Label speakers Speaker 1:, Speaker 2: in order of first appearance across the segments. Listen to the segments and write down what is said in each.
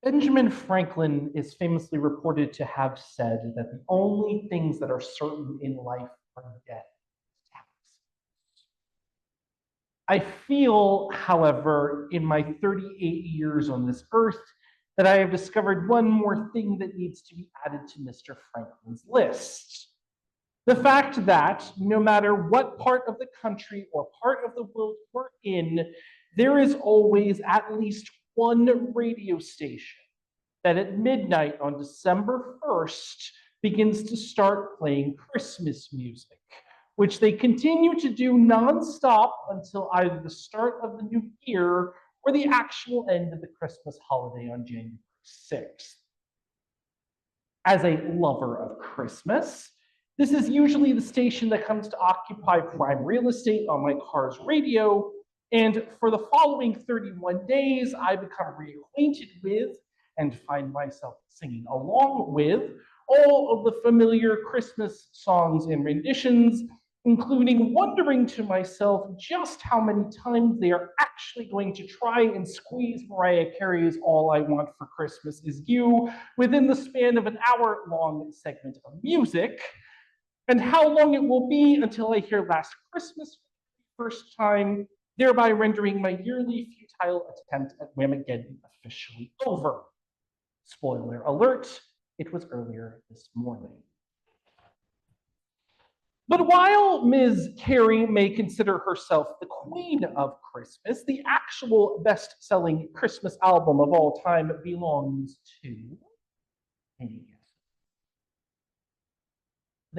Speaker 1: Benjamin Franklin is famously reported to have said that the only things that are certain in life are death. I feel, however, in my 38 years on this earth, that I have discovered one more thing that needs to be added to Mr. Franklin's list. The fact that no matter what part of the country or part of the world we're in, there is always at least one radio station that at midnight on December 1st begins to start playing Christmas music, which they continue to do nonstop until either the start of the new year or the actual end of the Christmas holiday on January 6th. As a lover of Christmas, this is usually the station that comes to occupy prime real estate on my car's radio, and for the following 31 days, I become reacquainted with and find myself singing along with all of the familiar Christmas songs and renditions, including wondering to myself just how many times they are actually going to try and squeeze Mariah Carey's All I Want for Christmas Is You within the span of an hour-long segment of music, and how long it will be until I hear Last Christmas for the first time, thereby rendering my yearly futile attempt at Whamageddon officially over. Spoiler alert, it was earlier this morning. But while Ms. Carey may consider herself the queen of Christmas, the actual best-selling Christmas album of all time belongs to the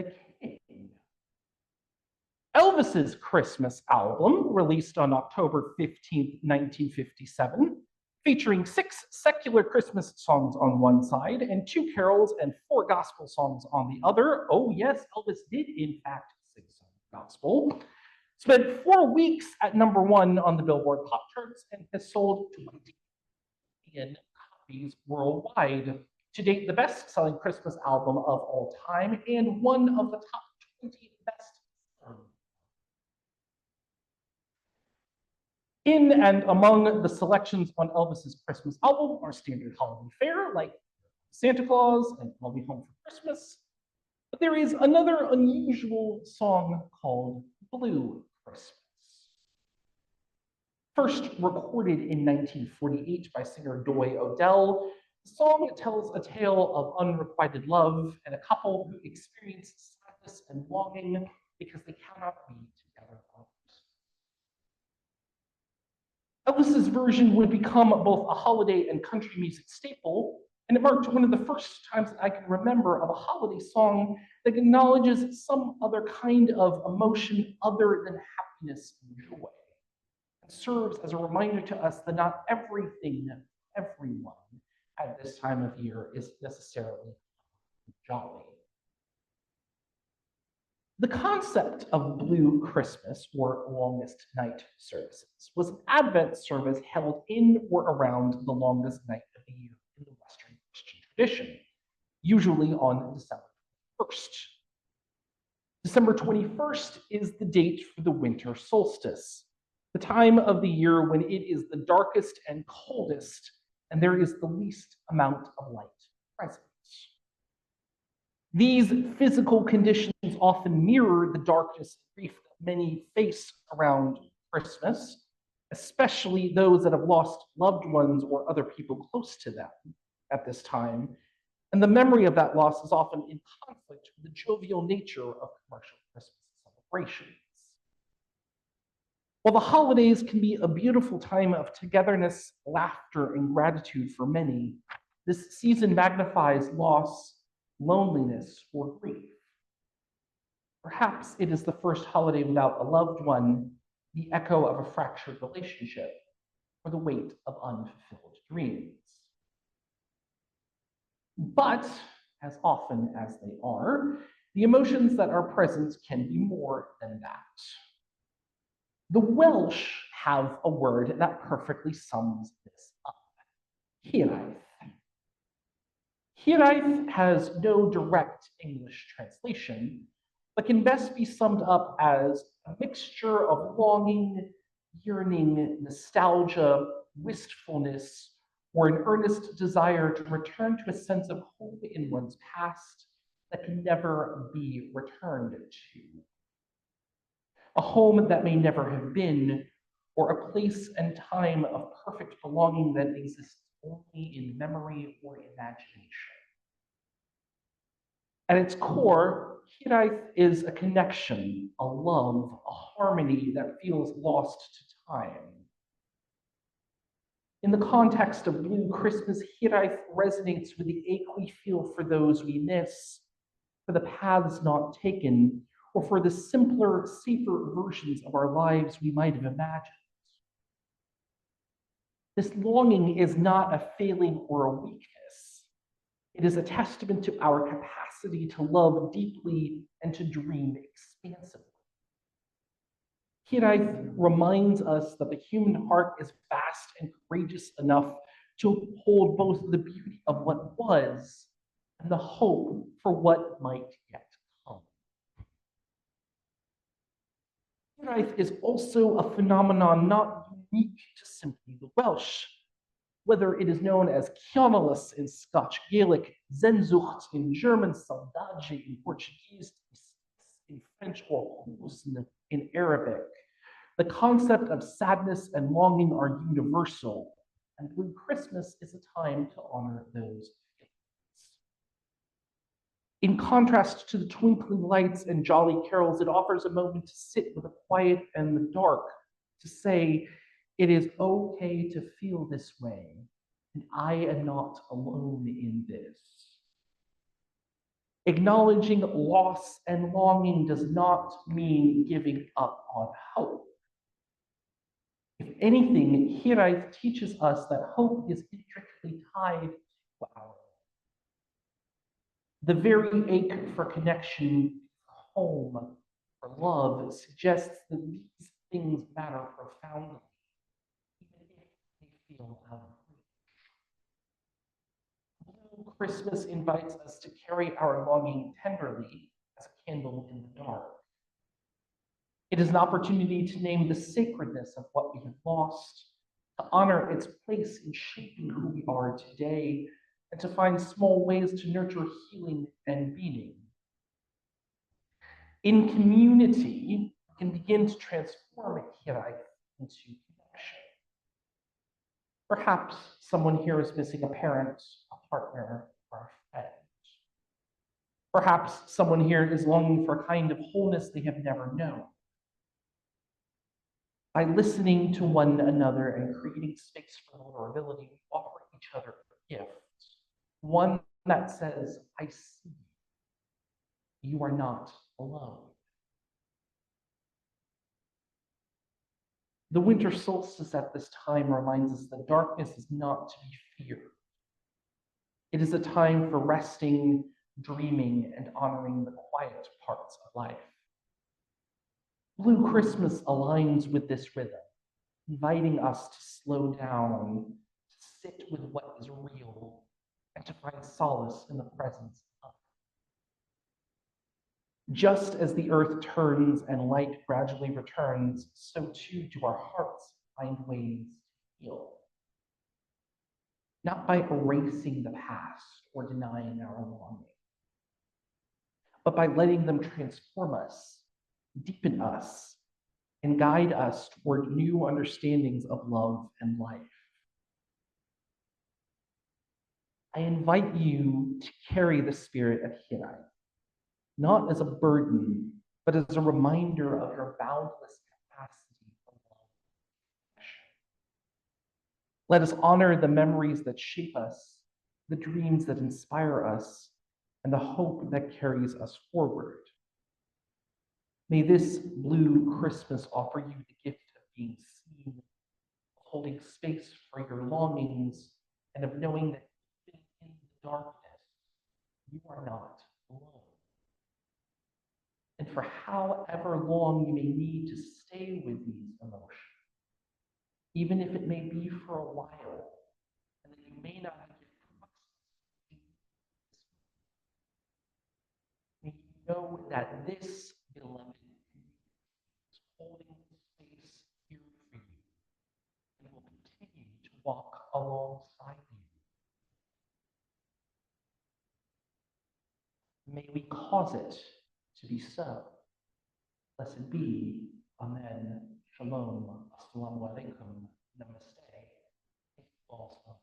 Speaker 1: King. Elvis's Christmas album, released on October 15, 1957, featuring 6 secular Christmas songs on one side and 2 carols and 4 gospel songs on the other. Oh yes, Elvis did in fact sing some gospel. Spent 4 weeks at #1 on the Billboard Pop Charts and has sold 20 million copies worldwide. To date, the best-selling Christmas album of all time and one of the top 20 best-selling. In and among the selections on Elvis's Christmas album are standard holiday fare like Santa Claus and I'll Be Home for Christmas. But there is another unusual song called Blue Christmas. First recorded in 1948 by singer Doy Odell, the song tells a tale of unrequited love and a couple who experience sadness and longing because they cannot be together. Elvis's version would become both a holiday and country music staple, and it marked one of the first times that I can remember of a holiday song that acknowledges some other kind of emotion other than happiness and joy, and serves as a reminder to us that not everything, everyone at this time of year is necessarily jolly. The concept of Blue Christmas, or longest night services, was an Advent service held in or around the longest night of the year in the Western Christian tradition, usually on December 1st. December 21st is the date for the winter solstice, the time of the year when it is the darkest and coldest, and there is the least amount of light present. These physical conditions often mirror the darkness and grief that many face around Christmas, especially those that have lost loved ones or other people close to them at this time. And the memory of that loss is often in conflict with the jovial nature of commercial Christmas celebrations. While the holidays can be a beautiful time of togetherness, laughter, and gratitude for many, this season magnifies loss, loneliness, or grief. Perhaps it is the first holiday without a loved one, the echo of a fractured relationship, or the weight of unfulfilled dreams. But, as often as they are, the emotions that are present can be more than that. The Welsh have a word that perfectly sums this up: hiraeth. Hiraeth has no direct English translation, but can best be summed up as a mixture of longing, yearning, nostalgia, wistfulness, or an earnest desire to return to a sense of home in one's past that can never be returned to. A home that may never have been, or a place and time of perfect belonging that exists only in memory or imagination. At its core, Hiraeth is a connection, a love, a harmony that feels lost to time. In the context of Blue Christmas, Hiraeth resonates with the ache we feel for those we miss, for the paths not taken, or for the simpler, safer versions of our lives we might have imagined. This longing is not a failing or a weakness. It is a testament to our capacity to love deeply and to dream expansively. Hiraeth reminds us that the human heart is vast and courageous enough to hold both the beauty of what was and the hope for what might yet come. Hiraeth is also a phenomenon not unique to simply the Welsh. Whether it is known as Kionolus in Scotch Gaelic, Sehnsucht in German, Saudade in Portuguese, in French, or Huzn in Arabic, the concept of sadness and longing are universal, and Blue Christmas is a time to honor those feelings. In contrast to the twinkling lights and jolly carols, it offers a moment to sit with the quiet and the dark, to say, it is okay to feel this way, and I am not alone in this. Acknowledging loss and longing does not mean giving up on hope. If anything, Hiraeth teaches us that hope is intricately tied to our. The very ache for connection, home, for love suggests that these things matter profoundly, even if they feel out of reach. Blue Christmas invites us to carry our longing tenderly as a candle in the dark. It is an opportunity to name the sacredness of what we have lost, to honor its place in shaping who we are today, and to find small ways to nurture healing and meaning. In community, we can begin to transform Hiraeth into connection. Perhaps someone here is missing a parent, a partner, or a friend. Perhaps someone here is longing for a kind of wholeness they have never known. By listening to one another and creating space for vulnerability, we offer each other a gift. One that says, I see you. You are not alone. The winter solstice at this time reminds us that darkness is not to be feared. It is a time for resting, dreaming, and honoring the quiet parts of life. Blue Christmas aligns with this rhythm, inviting us to slow down, to sit with what is real, and to find solace in the presence of. Just as the earth turns and light gradually returns, so too do our hearts find ways to heal. Not by erasing the past or denying our longing, but by letting them transform us, deepen us, and guide us toward new understandings of love and life. I invite you to carry the spirit of Hiraeth, not as a burden, but as a reminder of your boundless capacity for love and connection. Let us honor the memories that shape us, the dreams that inspire us, and the hope that carries us forward. May this Blue Christmas offer you the gift of being seen, of holding space for your longings, and of knowing that even in the darkness, you are not alone. And for however long you may need to stay with these emotions, even if it may be for a while, and that you may not have yet processed, may you know that this beloved is holding space here for you and will continue to walk alongside May we cause it to be so. Blessed be. Amen. Shalom. Assalamu alaikum. Namaste. Thank you all so much.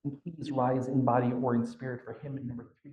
Speaker 1: And please rise in body or in spirit for hymn number 3.